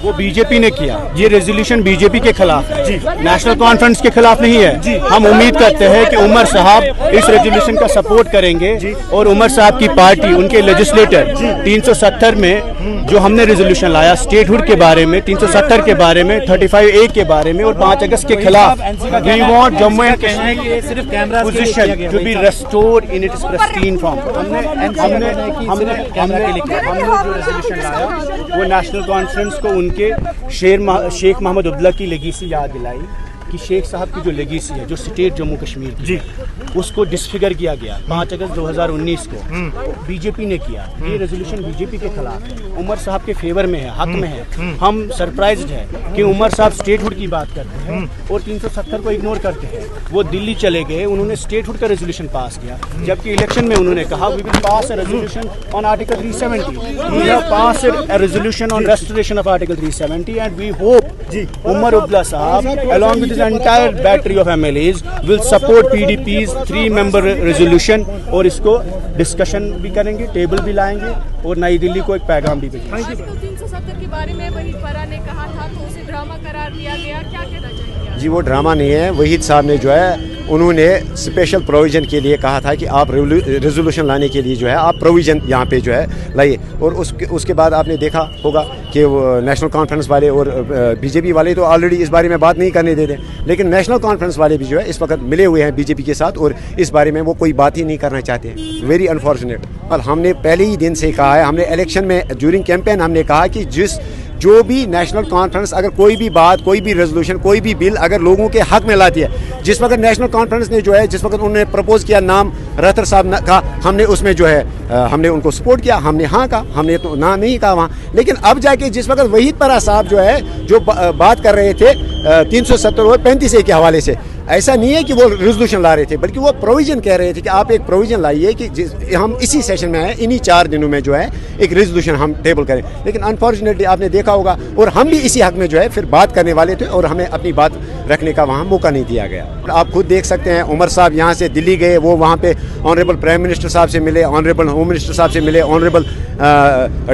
वो बीजेपी ने किया। ये रेजोल्यूशन बीजेपी के खिलाफ है, नेशनल कॉन्फ्रेंस के खिलाफ नहीं है। हम उम्मीद करते हैं कि उमर साहब इस रेजोल्यूशन का सपोर्ट करेंगे और उमर साहब की पार्टी, उनके लेजिस्लेटर 370 में जो हमने रेजोल्यूशन लाया स्टेटहुड के बारे में, 370 के बारे में, 35A के बारे में और 5 अगस्त के खिलाफ, we want Jammu and Kashmir position to be restored in its pristine form. हमने जो रेजोल्यूशन लाया वो नेशनल कॉन्फ्रेंस को उनके शेख मोहम्मद अब्दुल्ला की लेगेसी याद दिलाई कि शेख साहब की जो लेगेसी है, जो स्टेट जम्मू कश्मीर की, उसको डिसफिगर किया गया 5 अगस्त 2019 को, बीजेपी ने किया। ये रेजोल्यूशन बीजेपी के खिलाफ है, उमर साहब के फेवर में है, हक में है। हम सरप्राइज्ड है कि उमर साहब स्टेटहुड की बात करते हैं और 370 को इग्नोर करते हैं। वो दिल्ली चले गए, उन्होंने स्टेटहुड का रेजोल्यूशन पास किया, जबकि इलेक्शन में उन्होंने कहा we will pass a resolution on article 370। We have pass a resolution on restoration of article 370 and we hope Umar Abdullah साहब along with his entire battery of MLAs will support PDP's 3-member resolution और इसको discussion भी करेंगे, table भी लाएंगे और नई दिल्ली को एक पैगाम भी भेजेंगे। 370 के बारे में वहीद परा ने कहा था तो उसे ड्रामा करार दिया गया, क्या कहना चाहेंगे? जी वो ड्रामा नहीं है। वहीद साहब ने जो है उन्होंने स्पेशल प्रोविज़न के लिए कहा था कि आप रेजोल्यूशन लाने के लिए जो है आप प्रोविज़न यहाँ पे जो है लाइए, और उसके बाद आपने देखा होगा कि वो नेशनल कॉन्फ्रेंस वाले और बीजेपी वाले तो ऑलरेडी इस बारे में बात नहीं करने देते, लेकिन नेशनल कॉन्फ्रेंस वाले भी जो है इस वक्त मिले हुए हैं बीजेपी के साथ और इस बारे में वो कोई बात ही नहीं करना चाहते। Very unfortunate. और हमने पहले ही दिन से कहा है, हमने इलेक्शन में ड्यूरिंग कैंपेन हमने कहा कि जो भी नेशनल कॉन्फ्रेंस अगर कोई भी बात, कोई भी रेजोल्यूशन, कोई भी बिल अगर लोगों के हक में लाती है, जिस वक्त नेशनल कॉन्फ्रेंस ने जो है जिस वक्त उन्होंने प्रपोज किया नाम रहतर साहब का, हमने उसमें जो है हमने उनको सपोर्ट किया, हमने हाँ कहा, हमने तो ना नहीं कहा वहाँ। लेकिन अब जाके जिस वक्त वहीद परा साहब जो है जो बात कर रहे थे 370 और 35A के हवाले से, ऐसा नहीं है कि वो रेजोल्यूशन ला रहे थे, बल्कि वो प्रोविज़न कह रहे थे कि आप एक प्रोविज़न लाइए कि हम इसी सेशन में आए, इन्हीं 4 दिनों में जो है एक रेजोल्यूशन हम टेबल करें। लेकिन अनफॉर्चुनेटली आपने देखा होगा, और हम भी इसी हक में जो है फिर बात करने वाले थे और हमें अपनी बात रखने का वहाँ मौका नहीं दिया गया। आप खुद देख सकते हैं उमर साहब यहाँ से दिल्ली गए, वो वहाँ पे ऑनरेबल प्राइम मिनिस्टर साहब से मिले, ऑनरेबल होम मिनिस्टर साहब से मिले, ऑनरेबल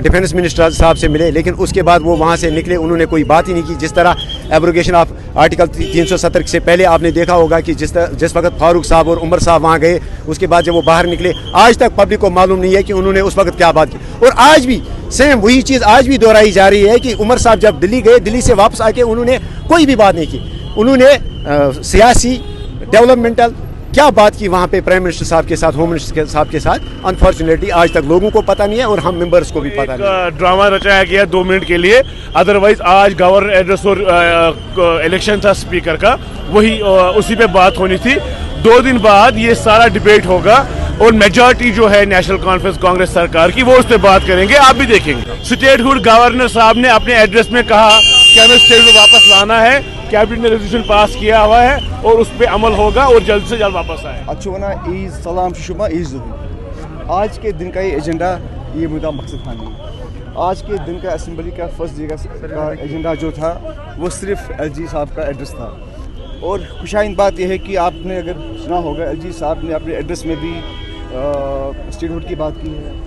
डिफेंस मिनिस्टर साहब से मिले, लेकिन उसके बाद वो वहाँ से निकले, उन्होंने कोई बात ही नहीं की। जिस तरह एब्रोगेशन ऑफ आर्टिकल 370 से पहले आपने देखा होगा कि जिस वक्त फारूक साहब और उमर साहब वहाँ गए, उसके बाद जब वो बाहर निकले, आज तक पब्लिक को मालूम नहीं है कि उन्होंने उस वक्त क्या बात की। और आज भी सेम वही चीज़ आज भी दोहराई जा रही है कि उमर साहब जब दिल्ली गए, दिल्ली से वापस आके उन्होंने कोई भी बात नहीं की। उन्होंने सियासी डेवलपमेंटल क्या बात की वहाँ पे प्राइम मिनिस्टर साहब के साथ, होम मिनिस्टर साहब के साथ, अनफॉर्चुनेटली आज तक लोगों को पता नहीं है और हम मेंबर्स को भी पता नहीं। ड्रामा रचाया गया 2 मिनट के लिए, अदरवाइज आज गवर्नर एड्रेस और इलेक्शन था स्पीकर का, वही उसी पे बात होनी थी। 2 दिन बाद ये सारा डिबेट होगा और मेजॉरिटी जो है नेशनल कॉन्फ्रेंस कांग्रेस सरकार की, वो उस पर बात करेंगे, आप भी देखेंगे। स्टेटहुड गवर्नर साहब ने अपने एड्रेस में कहा कि हमें स्टेटहुड वापस लाना है, कैबिनेट ने रेजोल्यूशन पास किया हुआ है और उस पर अमल होगा और जल्द से जल्द वापस आए। अच्छो वना ईद सलाम शुमा ईद। आज के दिन का ये एजेंडा, ये मुद्दा मकसद था नहीं। आज के दिन का असेंबली का फर्स्ट डे का एजेंडा जो था वो सिर्फ LG साहब का एड्रेस था। और खुशाइन बात यह है कि आपने अगर सुना होगा LG साहब ने अपने एड्रेस में भी स्टेटहुड की बात की है,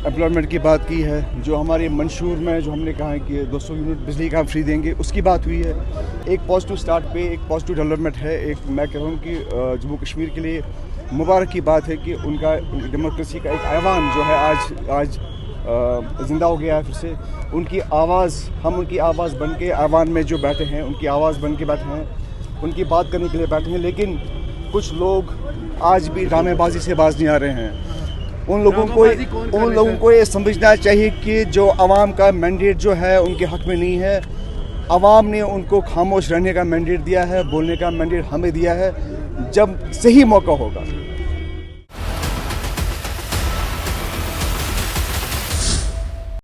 एम्प्लॉयमेंट की बात की है, जो हमारे मंशूर में जो हमने कहा है कि 200 यूनिट बिजली का हम फ्री देंगे, उसकी बात हुई है। एक पॉजिटिव स्टार्ट पे एक पॉजिटिव डेवलपमेंट है। एक मैं कह रहा हूँ कि जम्मू कश्मीर के लिए मुबारक की बात है कि उनका डेमोक्रेसी का एक ऐवान जो है आज ज़िंदा हो गया है फिर से। उनकी आवाज़, हम उनकी आवाज़ बन के ऐवान में जो बैठे हैं, उनकी आवाज़ बन के बैठे हैं, उनकी बात करने के लिए बैठे हैं। लेकिन कुछ लोग आज भी ड्रामेबाजी से बाज नहीं आ रहे हैं। उन लोगों को ये समझना चाहिए कि जो आवाम का मैंडेट जो है उनके हक में नहीं है। आवाम ने उनको खामोश रहने का मैंडेट दिया है, बोलने का मैंडेट हमें दिया है। जब सही मौका होगा